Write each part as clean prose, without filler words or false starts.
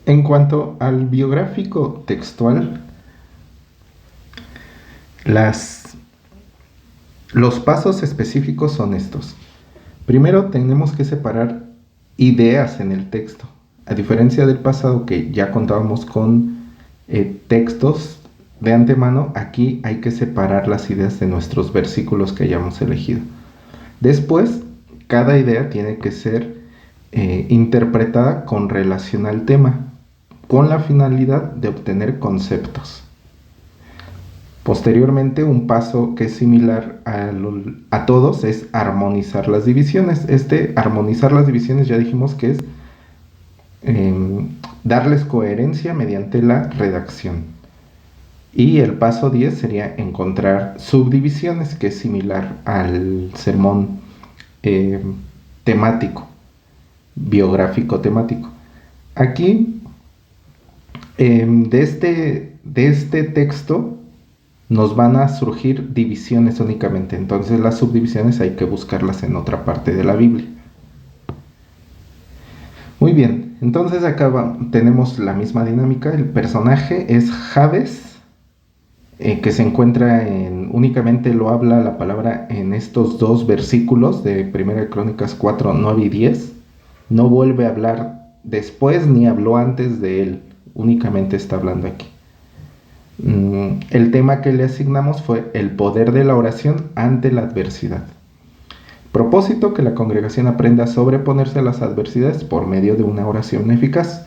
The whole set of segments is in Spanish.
En cuanto al biográfico textual, las, los pasos específicos son estos. Primero tenemos que separar ideas en el texto. A diferencia del pasado que ya contábamos con textos de antemano, aquí hay que separar las ideas de nuestros versículos que hayamos elegido. Después, cada idea tiene que ser interpretada con relación al tema, con la finalidad de obtener conceptos. Posteriormente, un paso que es similar a todos es armonizar las divisiones. Armonizar las divisiones ya dijimos que es darles coherencia mediante la redacción. Y el paso 10 sería encontrar subdivisiones, que es similar al sermón temático, biográfico temático. Aquí, de este texto, nos van a surgir divisiones únicamente. Entonces las subdivisiones hay que buscarlas en otra parte de la Biblia. Muy bien, entonces acá tenemos la misma dinámica. El personaje es Jabes, que se encuentra únicamente lo habla la palabra en estos dos versículos de 1 Crónicas 4, 9 y 10. No vuelve a hablar después ni habló antes de él, únicamente está hablando aquí. El tema que le asignamos fue el poder de la oración ante la adversidad. Propósito: que la congregación aprenda a sobreponerse a las adversidades por medio de una oración eficaz.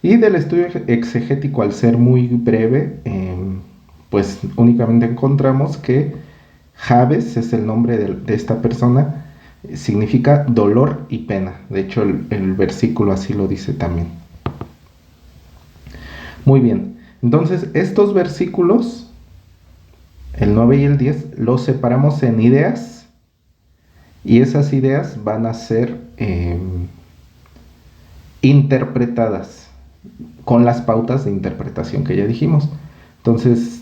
Y del estudio exegético, al ser muy breve, pues únicamente encontramos que Jabes es el nombre de esta persona, significa dolor y pena. De hecho, el versículo así lo dice también. Muy bien. Entonces, estos versículos, el 9 y el 10, los separamos en ideas, y esas ideas van a ser interpretadas con las pautas de interpretación que ya dijimos. Entonces,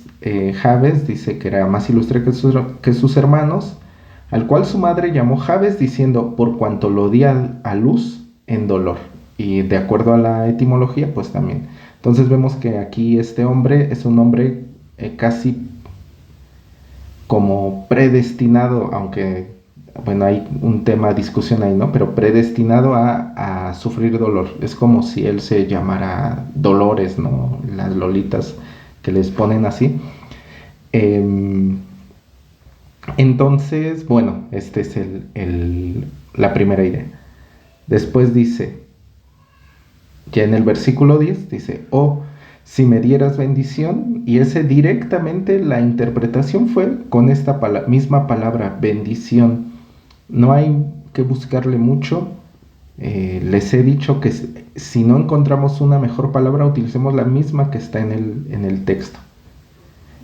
Jabes dice que era más ilustre que sus hermanos, al cual su madre llamó Jabes, diciendo: por cuanto lo di a luz en dolor. Y de acuerdo a la etimología, pues también. Entonces vemos que aquí este hombre es un hombre casi como predestinado, aunque, bueno, hay un tema de discusión ahí, ¿no? Pero predestinado a sufrir dolor. Es como si él se llamara Dolores, ¿no? Las lolitas que les ponen así. Entonces, bueno, esta es la primera idea. Después dice, ya en el versículo 10, dice: oh, si me dieras bendición. Y ese directamente la interpretación fue con esta misma palabra, bendición. No hay que buscarle mucho. Les he dicho que si no encontramos una mejor palabra, utilicemos la misma que está en el texto.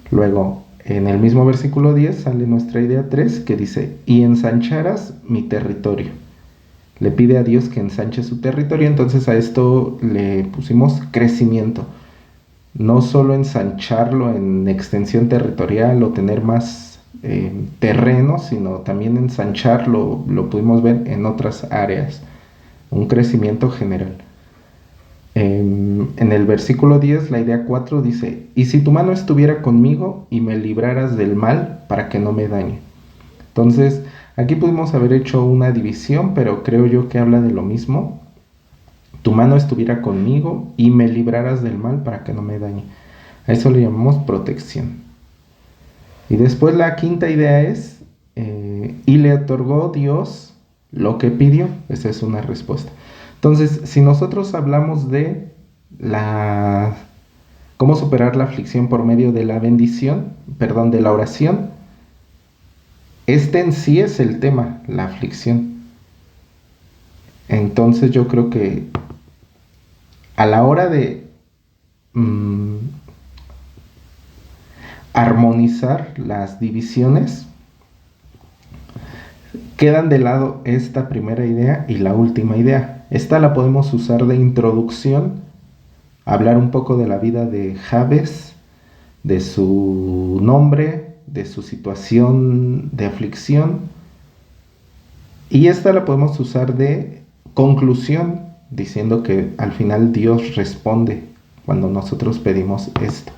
Luego, en el mismo versículo 10 sale nuestra idea 3, que dice: y ensancharas mi territorio. Le pide a Dios que ensanche su territorio. Entonces a esto le pusimos crecimiento. No solo ensancharlo en extensión territorial o tener más terreno, sino también ensancharlo, lo pudimos ver en otras áreas. Un crecimiento general. En el versículo 10, la idea 4 dice: y si tu mano estuviera conmigo y me libraras del mal para que no me dañe. Entonces, aquí pudimos haber hecho una división, pero creo yo que habla de lo mismo. Tu mano estuviera conmigo y me libraras del mal para que no me dañe. A eso le llamamos protección. Y después la quinta idea es, y le otorgó Dios lo que pidió. Esa es una respuesta. Entonces, si nosotros hablamos de cómo superar la aflicción por medio de la de la oración, este en sí es el tema, la aflicción. Entonces yo creo que a la hora de armonizar las divisiones, quedan de lado esta primera idea y la última idea. Esta la podemos usar de introducción, hablar un poco de la vida de Jabes, de su nombre, de su situación de aflicción. Y esta la podemos usar de conclusión diciendo que al final Dios responde cuando nosotros pedimos esto.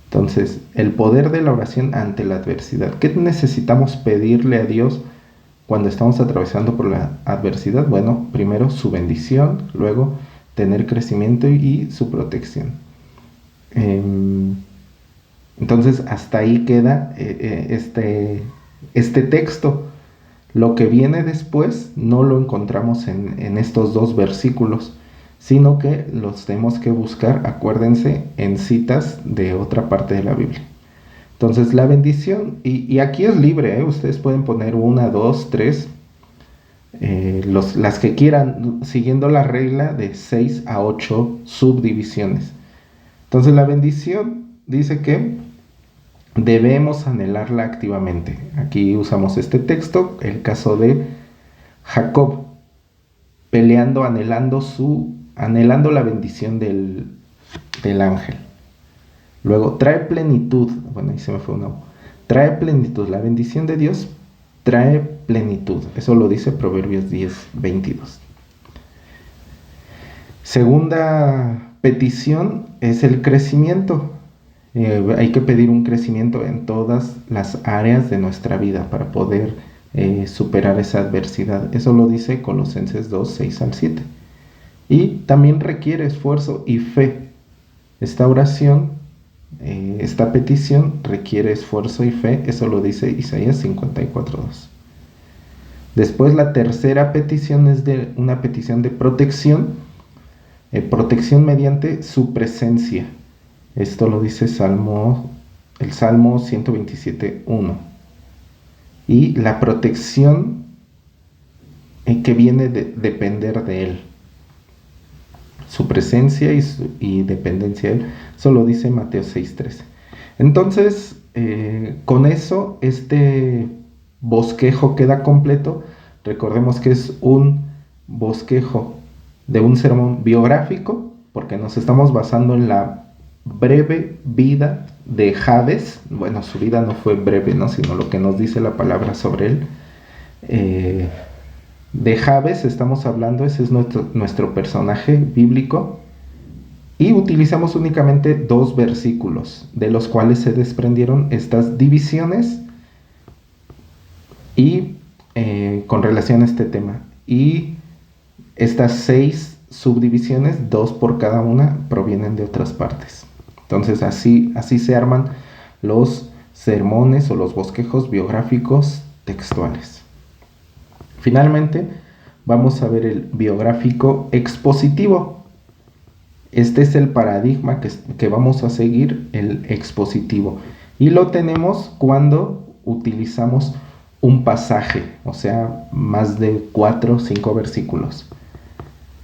Entonces, el poder de la oración ante la adversidad. ¿Qué necesitamos pedirle a Dios cuando estamos atravesando por la adversidad? Bueno, primero su bendición, luego tener crecimiento y su protección. Entonces, hasta ahí queda este texto. Lo que viene después no lo encontramos en estos dos versículos, sino que los tenemos que buscar, acuérdense, en citas de otra parte de la Biblia. Entonces, la bendición, y aquí es libre, ustedes pueden poner 1, 2, 3, las que quieran, siguiendo la regla de 6 a 8 subdivisiones. Entonces, la bendición dice que debemos anhelarla activamente. Aquí usamos este texto, el caso de Jacob, peleando, anhelando la bendición del ángel. Luego, trae plenitud. Bueno, ahí se me fue uno. Trae plenitud. La bendición de Dios trae plenitud. Eso lo dice Proverbios 10:22. Segunda petición es el crecimiento. Hay que pedir un crecimiento en todas las áreas de nuestra vida para poder superar esa adversidad. Eso lo dice Colosenses 2:6-7. Y también requiere esfuerzo y fe. Esta oración, esta petición requiere esfuerzo y fe. Eso lo dice Isaías 54:2. Después, la tercera petición es una petición de protección. Protección mediante su presencia. Esto lo dice el Salmo 127:1. Y la protección que viene de depender de Él. Su presencia y dependencia de Él. Eso lo dice Mateo 6:13. Entonces, con eso, este bosquejo queda completo. Recordemos que es un bosquejo de un sermón biográfico, porque nos estamos basando en la breve vida de Jabes. Bueno, su vida no fue breve, ¿no? Sino lo que nos dice la palabra sobre él. De Jabes estamos hablando, ese es nuestro personaje bíblico. Y utilizamos únicamente 2 versículos, de los cuales se desprendieron estas divisiones y con relación a este tema. Y estas 6 subdivisiones, 2 por cada una, provienen de otras partes. Entonces así se arman los sermones o los bosquejos biográficos textuales. Finalmente, vamos a ver el biográfico expositivo. Este es el paradigma que vamos a seguir, el expositivo. Y lo tenemos cuando utilizamos un pasaje, o sea, más de 4 o 5 versículos.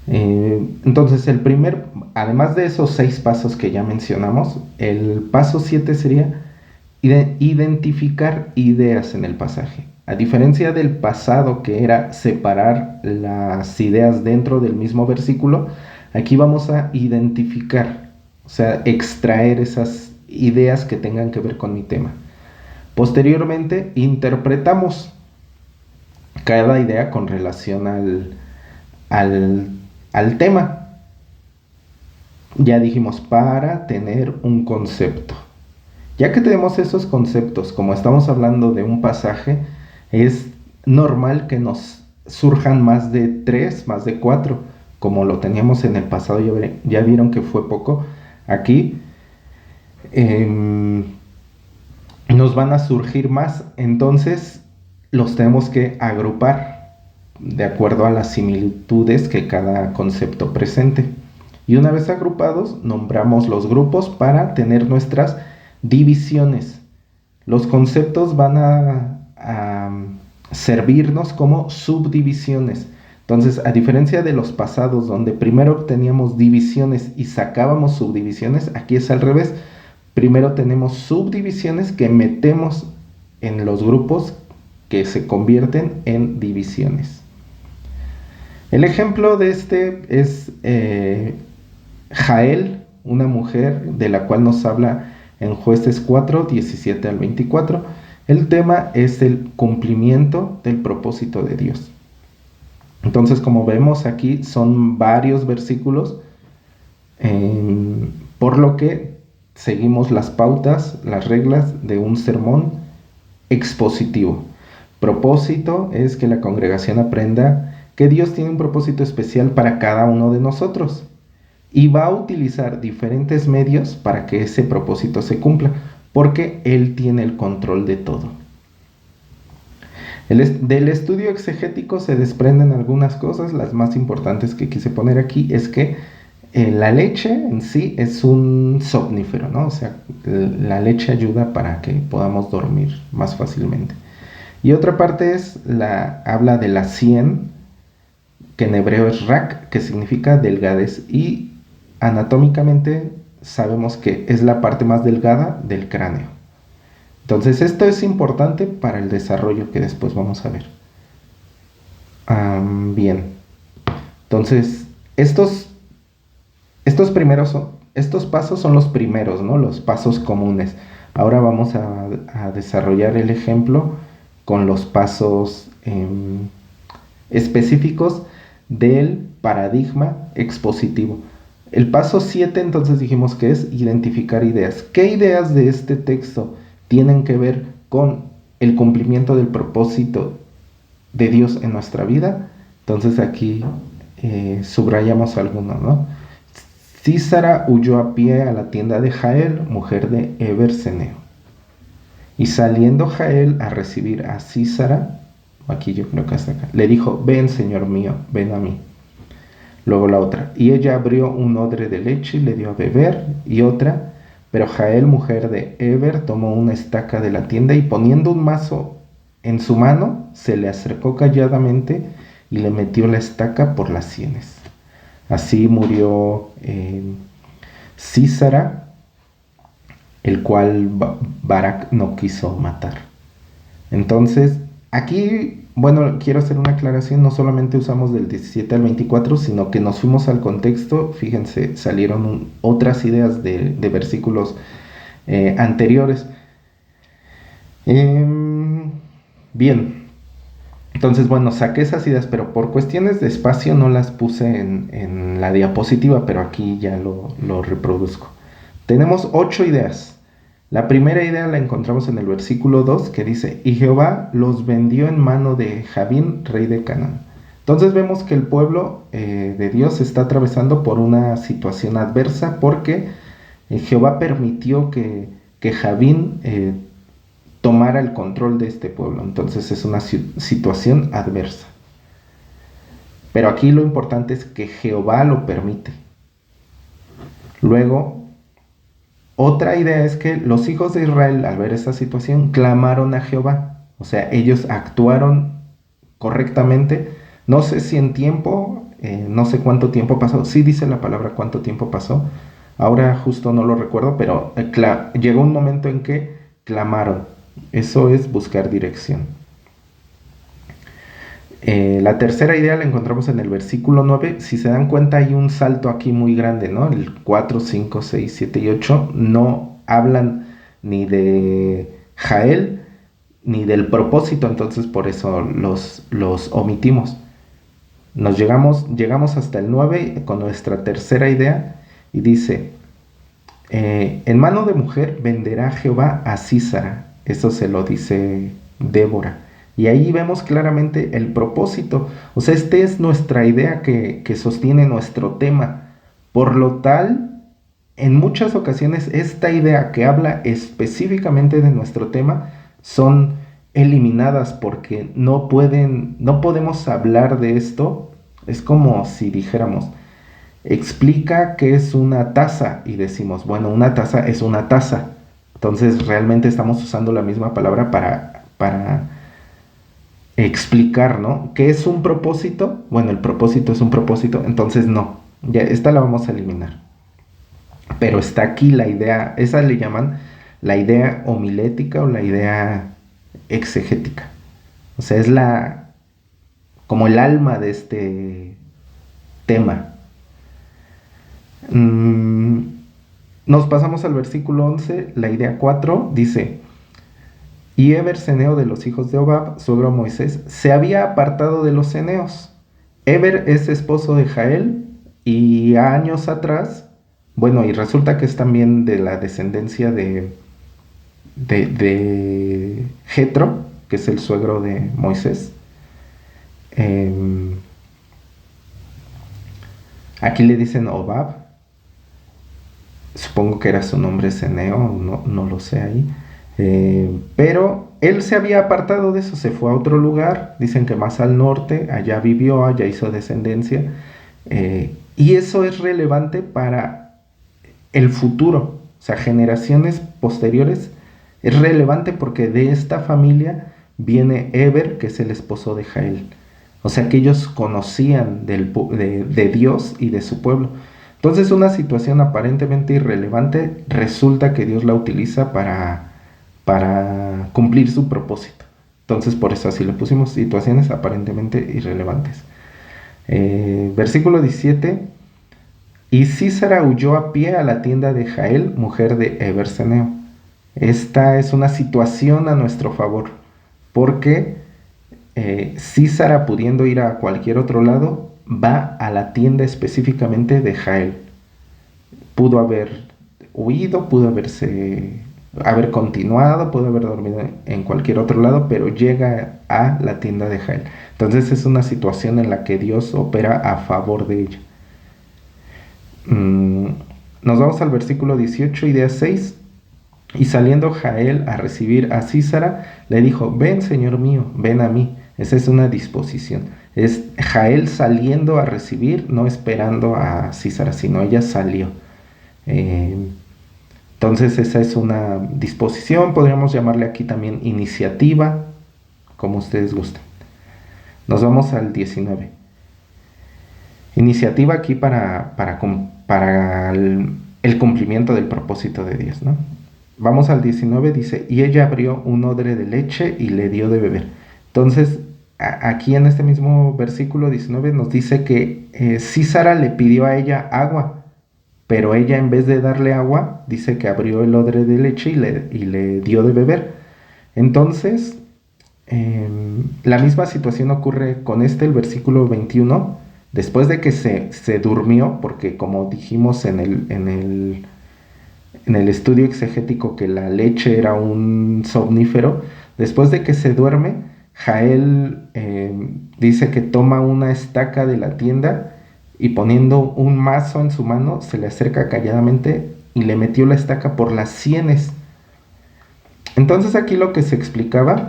Entonces, además de esos 6 pasos que ya mencionamos, el paso 7 sería identificar ideas en el pasaje. A diferencia del pasado, que era separar las ideas dentro del mismo versículo, aquí vamos a identificar, o sea, extraer esas ideas que tengan que ver con mi tema. Posteriormente, interpretamos cada idea con relación al tema. Ya dijimos, para tener un concepto. Ya que tenemos esos conceptos, como estamos hablando de un pasaje, es normal que nos surjan más de 3, más de 4, como lo teníamos en el pasado. Ya vieron que fue poco. Aquí nos van a surgir más, entonces los tenemos que agrupar de acuerdo a las similitudes que cada concepto presente. Y una vez agrupados, nombramos los grupos para tener nuestras divisiones. Los conceptos van a servirnos como subdivisiones. Entonces, a diferencia de los pasados, donde primero teníamos divisiones y sacábamos subdivisiones, aquí es al revés. Primero tenemos subdivisiones que metemos en los grupos que se convierten en divisiones. El ejemplo de este es Jael, una mujer de la cual nos habla en Jueces 4, 17 al 24. El tema es el cumplimiento del propósito de Dios. Entonces, como vemos aquí, son varios versículos, por lo que seguimos las pautas, las reglas de un sermón expositivo. Propósito es que la congregación aprenda que Dios tiene un propósito especial para cada uno de nosotros y va a utilizar diferentes medios para que ese propósito se cumpla, porque Él tiene el control de todo. Del estudio exegético se desprenden algunas cosas. Las más importantes que quise poner aquí es que la leche en sí es un somnífero, ¿no? O sea, la leche ayuda para que podamos dormir más fácilmente. Y otra parte habla de la sien, que en hebreo es rak, que significa delgadez, y anatómicamente sabemos que es la parte más delgada del cráneo. Entonces esto es importante para el desarrollo que después vamos a ver. Bien, entonces estos pasos son los primeros, ¿no? Los pasos comunes. Ahora vamos a desarrollar el ejemplo con los pasos específicos del paradigma expositivo. El paso 7 entonces dijimos que es identificar ideas. ¿Qué ideas de este texto tienen que ver con el cumplimiento del propósito de Dios en nuestra vida? Entonces aquí subrayamos algunos, ¿no? Císara huyó a pie a la tienda de Jael, mujer de Eberseneo. Y saliendo Jael a recibir a Císara, aquí yo creo que hasta acá, le dijo: ven, señor mío, ven a mí. Luego la otra: y ella abrió un odre de leche y le dio a beber. Y otra: pero Jael, mujer de Eber, tomó una estaca de la tienda y poniendo un mazo en su mano, se le acercó calladamente y le metió la estaca por las sienes. Así murió Císara, el cual Barak no quiso matar. Entonces, aquí, bueno, quiero hacer una aclaración: no solamente usamos del 17 al 24, sino que nos fuimos al contexto. Fíjense, salieron otras ideas de versículos anteriores. Bien, entonces, bueno, saqué esas ideas, pero por cuestiones de espacio no las puse en la diapositiva, pero aquí ya lo reproduzco. Tenemos 8 ideas. La primera idea la encontramos en el versículo 2, que dice: y Jehová los vendió en mano de Jabín, rey de Canaán. Entonces vemos que el pueblo de Dios está atravesando por una situación adversa, porque Jehová permitió que Jabín tomara el control de este pueblo. Entonces es una situación adversa. Pero aquí lo importante es que Jehová lo permite. Luego, otra idea es que los hijos de Israel, al ver esta situación, clamaron a Jehová. O sea, ellos actuaron correctamente. No sé si en tiempo, no sé cuánto tiempo pasó. Sí dice la palabra cuánto tiempo pasó. Ahora justo no lo recuerdo, pero llegó un momento en que clamaron. Eso es buscar dirección. La tercera idea la encontramos en el versículo 9. Si se dan cuenta, hay un salto aquí muy grande, ¿no? El 4, 5, 6, 7 y 8 no hablan ni de Jael ni del propósito, entonces por eso los omitimos. Llegamos hasta el 9 con nuestra tercera idea y dice: en mano de mujer venderá Jehová a Císara. Eso se lo dice Débora. Y ahí vemos claramente el propósito. O sea, esta es nuestra idea que sostiene nuestro tema. Por lo tal, en muchas ocasiones esta idea que habla específicamente de nuestro tema son eliminadas porque no podemos hablar de esto. Es como si dijéramos: explica qué es una taza, y decimos, bueno, una taza es una taza. Entonces realmente estamos usando la misma palabra para explicar, ¿no? ¿Qué es un propósito? Bueno, el propósito es un propósito, entonces no, ya esta la vamos a eliminar. Pero está aquí la idea, esa le llaman la idea homilética o la idea exegética. O sea, es como el alma de este tema. Nos pasamos al versículo 11, la idea 4, dice: y Eber, ceneo de los hijos de Obab, suegro Moisés, se había apartado de los ceneos Eber es esposo de Jael y años atrás, bueno, y resulta que es también de la descendencia de Jetro, que es el suegro de Moisés. Em, Aquí le dicen Obab, supongo que era su nombre Ceneo, no lo sé ahí. Pero él se había apartado de eso, se fue a otro lugar, dicen que más al norte, allá vivió, allá hizo descendencia. Y eso es relevante para el futuro, o sea, generaciones posteriores. Es relevante porque de esta familia viene Eber, que es el esposo de Jael. O sea que ellos conocían de Dios y de su pueblo. Entonces una situación aparentemente irrelevante resulta que Dios la utiliza para cumplir su propósito. Entonces por eso así le pusimos, situaciones aparentemente irrelevantes. Versículo 17. Y Císara huyó a pie a la tienda de Jael, mujer de Eberseneo. Esta es una situación a nuestro favor, porque Císara, pudiendo ir a cualquier otro lado, va a la tienda específicamente de Jael. Pudo haber huido, haber continuado, pudo haber dormido en cualquier otro lado, pero llega a la tienda de Jael. Entonces es una situación en la que Dios opera a favor de ella. Nos vamos al versículo 18, idea 6. Y saliendo Jael a recibir a Císara, le dijo: ven, señor mío, ven a mí. Esa es una disposición. Es Jael saliendo a recibir, no esperando a Císara, sino ella salió. Entonces esa es una disposición, podríamos llamarle aquí también iniciativa, como ustedes gusten. Nos vamos al 19. Iniciativa aquí para el cumplimiento del propósito de Dios, ¿no? Vamos al 19, dice: y ella abrió un odre de leche y le dio de beber. Entonces, aquí en este mismo versículo 19 nos dice que Císara le pidió a ella agua, pero ella, en vez de darle agua, dice que abrió el odre de leche y le dio de beber. Entonces, la misma situación ocurre con el versículo 21, después de que se durmió, porque como dijimos en el estudio exegético que la leche era un somnífero, después de que se duerme, Jael dice que toma una estaca de la tienda y, poniendo un mazo en su mano, se le acerca calladamente y le metió la estaca por las sienes. Entonces aquí lo que se explicaba,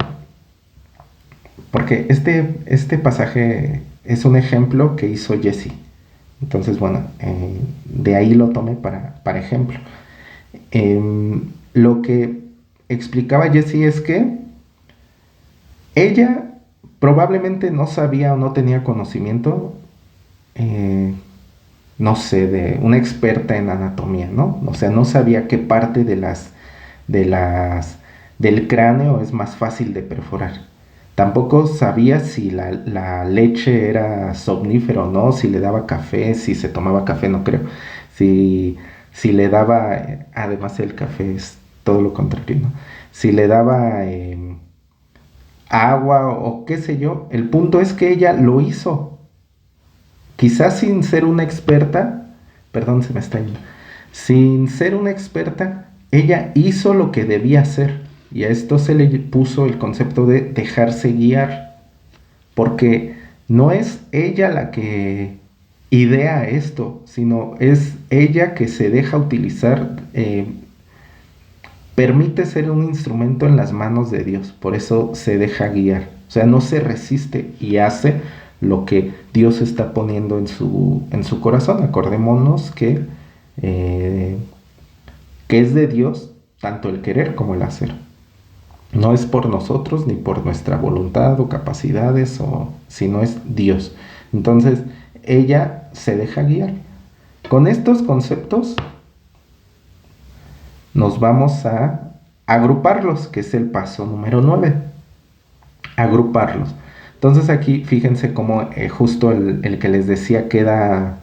porque este pasaje es un ejemplo que hizo Jesse. Entonces, bueno, de ahí lo tomé para ejemplo. Lo que explicaba Jesse es que ella probablemente no sabía o no tenía conocimiento, no sé, de una experta en anatomía, ¿no? O sea, no sabía qué parte del cráneo es más fácil de perforar. Tampoco sabía si la leche era somnífera o no, si le daba café, si se tomaba café, no creo. Si le daba, además el café es todo lo contrario, ¿no? Si le daba agua o qué sé yo, el punto es que ella lo hizo. Quizás sin ser una experta, perdón, se me está yendo, sin ser una experta, ella hizo lo que debía hacer. Y a esto se le puso el concepto de dejarse guiar, porque no es ella la que idea esto, sino es ella que se deja utilizar, permite ser un instrumento en las manos de Dios, por eso se deja guiar. O sea, no se resiste y hace lo que Dios está poniendo en su corazón. Acordémonos que es de Dios tanto el querer como el hacer. No es por nosotros ni por nuestra voluntad o capacidades, sino es Dios. Entonces, ella se deja guiar. Con estos conceptos nos vamos a agruparlos, que es el paso número 9. Agruparlos. Entonces aquí fíjense cómo justo el que les decía queda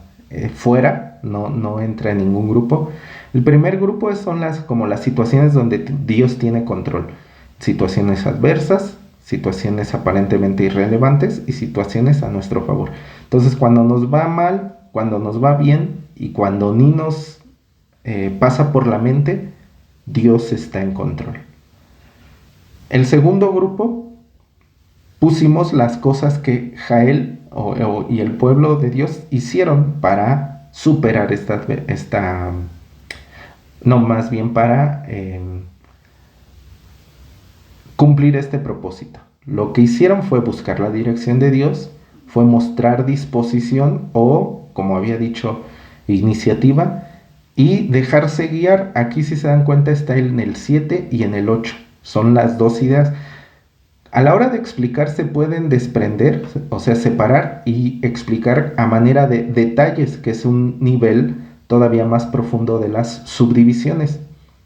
fuera, no entra en ningún grupo. El primer grupo son como las situaciones donde Dios tiene control. Situaciones adversas, situaciones aparentemente irrelevantes y situaciones a nuestro favor. Entonces, cuando nos va mal, cuando nos va bien y cuando ni nos pasa por la mente, Dios está en control. El segundo grupo, pusimos las cosas que Jael y el pueblo de Dios hicieron para superar más bien para cumplir este propósito. Lo que hicieron fue buscar la dirección de Dios, fue mostrar disposición o, como había dicho, iniciativa, y dejarse guiar. Aquí, si se dan cuenta, está en el 7 y en el 8. Son las dos ideas. A la hora de explicar se pueden desprender, o sea, separar y explicar a manera de detalles, que es un nivel todavía más profundo de las subdivisiones.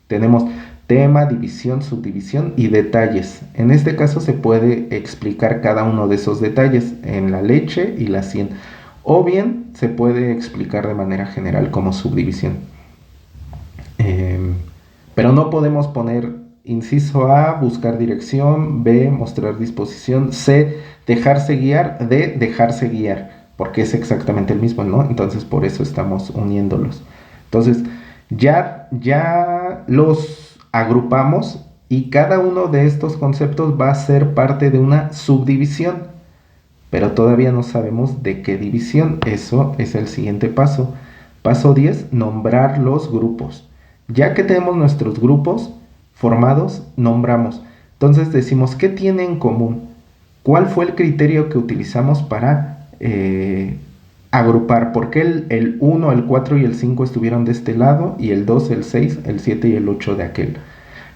Tenemos tema, división, subdivisión y detalles. En este caso se puede explicar cada uno de esos detalles en la leche y la 100. O bien se puede explicar de manera general como subdivisión. Pero no podemos poner inciso A, buscar dirección; B, mostrar disposición; C, dejarse guiar; D, dejarse guiar, porque es exactamente el mismo, ¿no? Entonces por eso estamos uniéndolos. Entonces ya los agrupamos y cada uno de estos conceptos va a ser parte de una subdivisión, pero todavía no sabemos de qué división. Eso es el siguiente paso. Paso 10, nombrar los grupos. Ya que tenemos nuestros grupos formados, nombramos. Entonces decimos, ¿qué tiene en común? ¿Cuál fue el criterio que utilizamos para agrupar? ¿Por qué el 1, el 4 y el 5 estuvieron de este lado y el 2, el 6, el 7 y el 8 de aquel?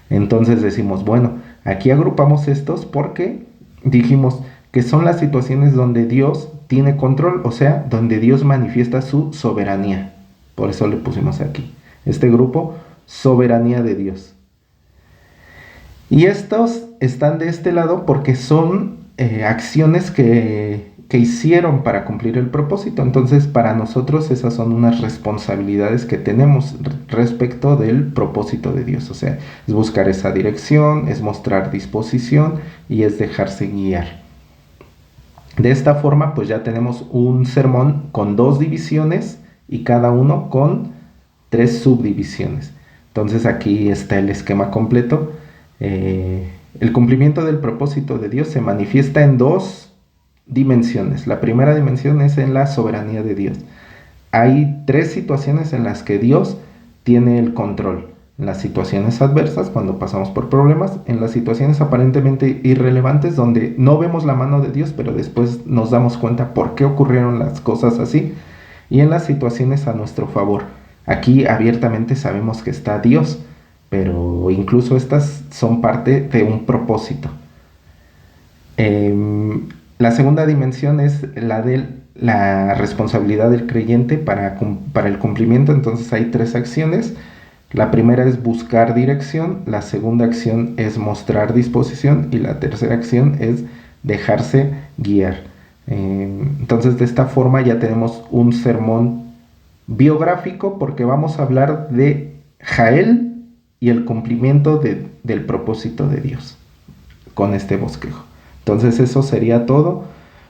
Entonces decimos, bueno, aquí agrupamos estos porque dijimos que son las situaciones donde Dios tiene control, o sea, donde Dios manifiesta su soberanía. Por eso le pusimos aquí este grupo, soberanía de Dios. Y estos están de este lado porque son acciones que hicieron para cumplir el propósito. Entonces, para nosotros esas son unas responsabilidades que tenemos respecto del propósito de Dios. O sea, es buscar esa dirección, es mostrar disposición y es dejarse guiar. De esta forma, pues ya tenemos un sermón con 2 divisiones y cada uno con 3 subdivisiones. Entonces aquí está el esquema completo. El cumplimiento del propósito de Dios se manifiesta en 2 dimensiones. La primera dimensión es en la soberanía de Dios. Hay 3 situaciones en las que Dios tiene el control. En las situaciones adversas, cuando pasamos por problemas; en las situaciones aparentemente irrelevantes, donde no vemos la mano de Dios, pero después nos damos cuenta por qué ocurrieron las cosas así; y en las situaciones a nuestro favor. Aquí abiertamente sabemos que está Dios, pero incluso estas son parte de un propósito. La segunda dimensión es la de la responsabilidad del creyente para el cumplimiento. Entonces hay 3 acciones. La primera es buscar dirección, la segunda acción es mostrar disposición y la tercera acción es dejarse guiar. Entonces, de esta forma ya tenemos un sermón biográfico, porque vamos a hablar de Jael y el cumplimiento del propósito de Dios con este bosquejo. Entonces eso sería todo.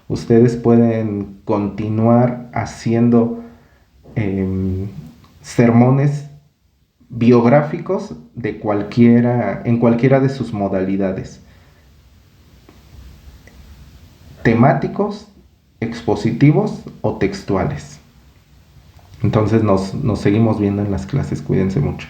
Ustedes pueden continuar haciendo sermones biográficos en cualquiera de sus modalidades: temáticos, expositivos o textuales. Entonces nos seguimos viendo en las clases. Cuídense mucho.